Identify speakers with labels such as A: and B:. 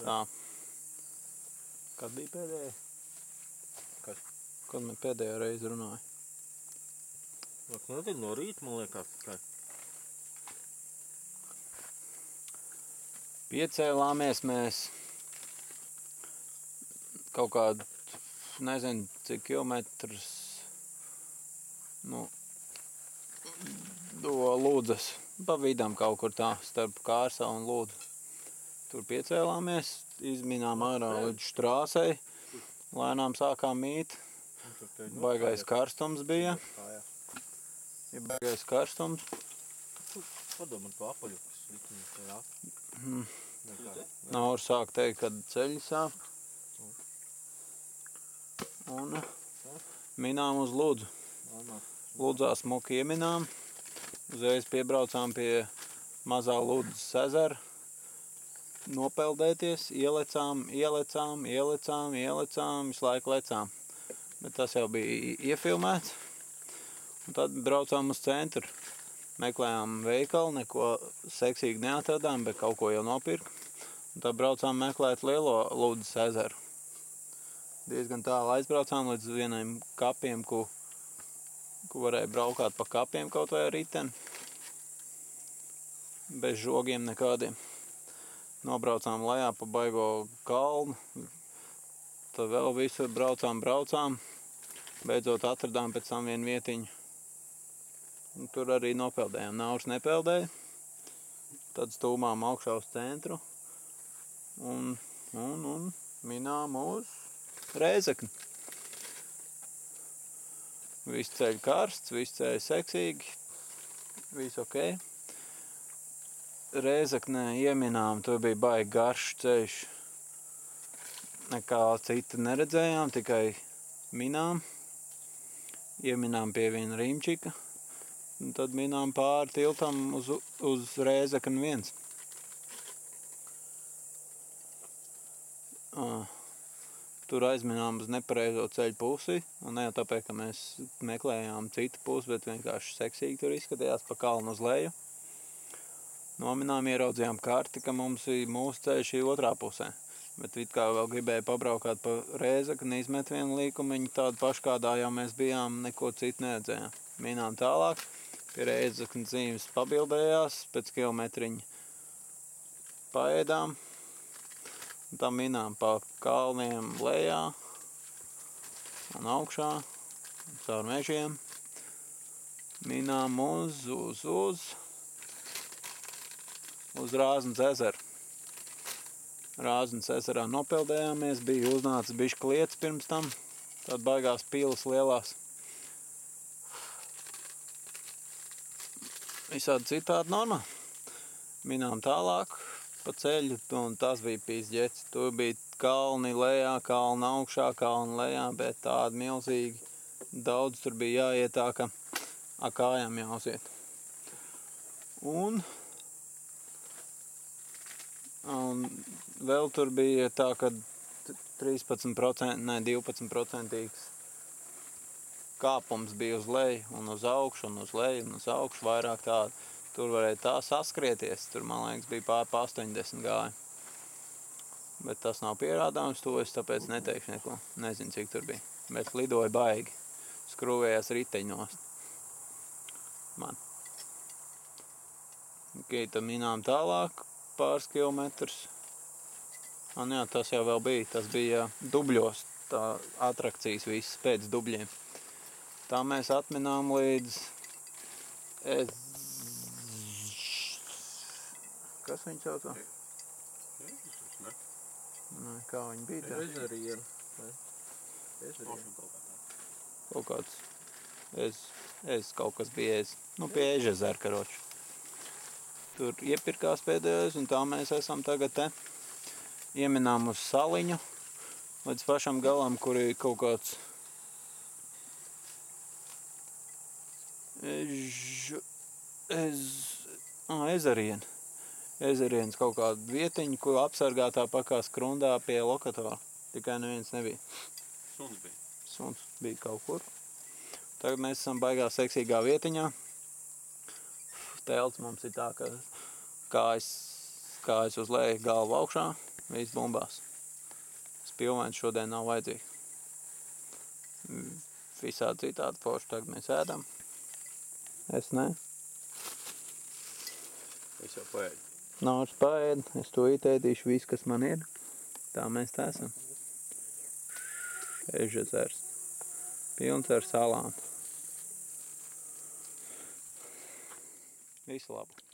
A: Tā. Kad bija pēdējā?
B: Kas?
A: Kad mēs pēdējā reizi runāja?
B: Nezinu, no rīta, man liekas, tikai.
A: Piecēlāmies mēs kaut kādu, nezinu, cik kilometrus, do Lūdzas, pa vidam kaut kur tā, starp Kārsā un Lūdzu. Tur piecēlāmies, izminām ārā līdz Štrāsei, lēnām sākām mīt, baigais karstums bija. Ir baigais karstums.
B: Padomā to apaļu, kas likums tajā.
A: Nav sāk teikt, kad ceļi sāp. Un minām uz Lūdzu. Lūdzā smuki ieminām. Uzreiz piebraucām pie mazā Lūdzas ezera. Nopeldēties, ielecām, visu laiku lecām. Bet tas jau bija iefilmēts. Un tad braucām uz centru. Meklējām veikalu, neko seksīgi neatradām, bet kaut ko jau nopirka. Un tad braucām meklēt lielo Lūdzas ezeru. Diezgan tālu aizbraucām līdz vieniem kapiem, ku varēja braukāt pa kapiem kaut vai ar riteni. Bez žogiem nekādiem. Nobraucām lejā pa baigo kalnu. Tad vēl visur braucām. Beidzot atradām pēc tam vienu vietiņu. Un tur arī nopeldējām. Nauris nepeldēja. Tad stūmām augšā uz centru. Un minām uz Rēzekni. Viss ceļ karsts, viss ceļ seksīgi. Viss ok. Rēzeknē ieminām, tur bija baigi garš ceļš. Nekā cita neredzējām, tikai minām. Ieminām pie viena rimčika. Un tad minām pāri tiltam uz Rēzekni 1. Tur aizminām uz nepareizo ceļu pusi. Un ne jau tāpēc, ka mēs meklējām citu pusi, bet vienkārši seksīgi tur izskatījās pa kalnu uz leju. Nominām, ieraudzījām karti, ka mūsu ceļš ir otrā pusē. Bet it kā vēl gribēja pabraukāt pa Rēzekni, izmet vienu līkumiņu tādu pašu, kādā jau mēs bijām, neko citu neredzējām. Minām tālāk, pie Rēzeknes zīmes pabildējās, pēc kilometriņa paēdām. Un tā minām pa kalniem lejā un augšā, caur mežiem. Minām uz Rāznas ezeru. Rāznas ezerā nopeldējāmies, bija uznācis bišķi kliets pirms tam, tād baigās pilas lielās. Visādi citādi normāli. Minām tālāk pa ceļu, un tas bija pīsģets. Tur bija kalni lejā, kalni augšā, kalni lejā, bet tādi milzīgi. Daudz tur bija jāiet tā, ka ar kājām jāuziet. Un vēl tur bija tā, ka 12% kāpums bija uz leju un uz augšu, un uz leju un uz augšu, vairāk tādu. Tur varēja tā saskrieties, tur, man liekas, bija pār 80 gāja. Bet tas nav pierādāms, to es tāpēc neteikšu neko. Nezinu, cik tur bija. Bet lidoja baigi. Skrūvējās riteņos. Man. Tad minām tālāk. Pāris kilometrus. Jā, tas jau vēl bija. Tas bija dubļos. Tā atrakcijas visas pēc dubļiem. Tā mēs atminām līdz... Kas viņi saucā? Kā viņi bija tā?
B: Ezeriena.
A: Kaut kāds... Kaut kas bija pie Ežezera, karoči. Tur iepirkās pēdējais, un tā mēs esam tagad te. Ieminām uz saliņu, līdz pašam galam, kur ir kaut kāds Ezeriena. Ezerienas kaut kādu vietiņu, ko apsargā tā pakā skrundā pie lokatora. Tikai neviens nebija.
B: Suns bija.
A: Suns bija kaut kur. Tagad mēs esam baigā seksīgā vietiņā. Telts mums ir tā, ka kājas uz leju, galva augšā. Viss bumbās. Spilvens šodien nav vajadzīgi. Visādi citādi forši tagad mēs ēdam. Es ne.
B: Es jau paēdu.
A: Nāc paēd, es to ēdīšu visu, kas man ir. Tā mēs tā esam. Ežezers. Pilns ar salām. Visu labu.